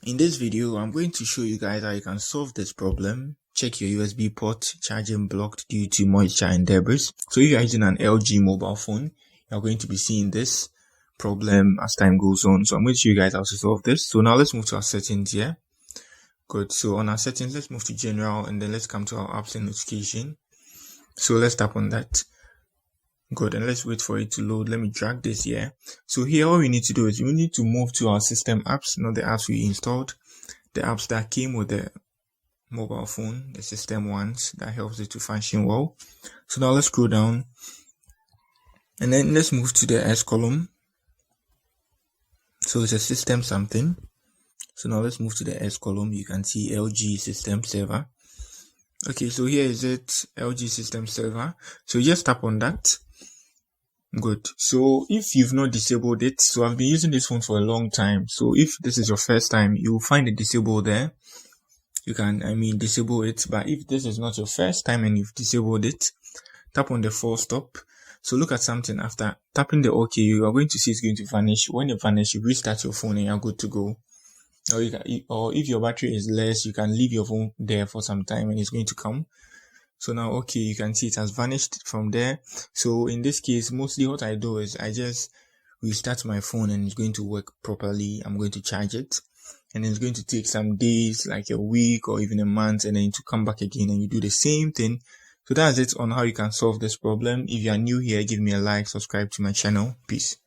In this video, I'm going to show you guys how you can solve this problem. Check your USB port charging blocked due to moisture and debris. So if you're using an LG mobile phone, you're going to be seeing this problem as time goes on. So I'm going to show you guys how to solve this. So now let's move to our settings here. Good. So on our settings, let's move to general and then let's come to our apps and notification. So let's tap on that. Good, and let's wait for it to load. Let me drag this here. So here all we need to do is we need to move to our system apps, not the apps we installed, the apps that came with the mobile phone, the system ones that helps it to function well. So now let's scroll down and then let's move to the S column. So it's a system something. So now let's move to the S column. You can see LG system server. Okay, so here is it, LG system server. So just tap on that. Good. So if you've not disabled it, so I've been using this phone for a long time. So if this is your first time, you'll find it disabled there. You can, disable it. But if this is not your first time and you've disabled it, tap on the full stop. So look at something after tapping the OK, you are going to see it's going to vanish. When it vanishes, you restart your phone and you're good to go. Or if your battery is less, you can leave your phone there for some time and it's going to come. So now, okay, you can see it has vanished from there. So in this case, mostly what I do is I just restart my phone and it's going to work properly. I'm going to charge it and it's going to take some days, like a week or even a month, and then to come back again and you do the same thing. So that's it on how you can solve this problem. If you are new here, give me a like, subscribe to my channel. Peace.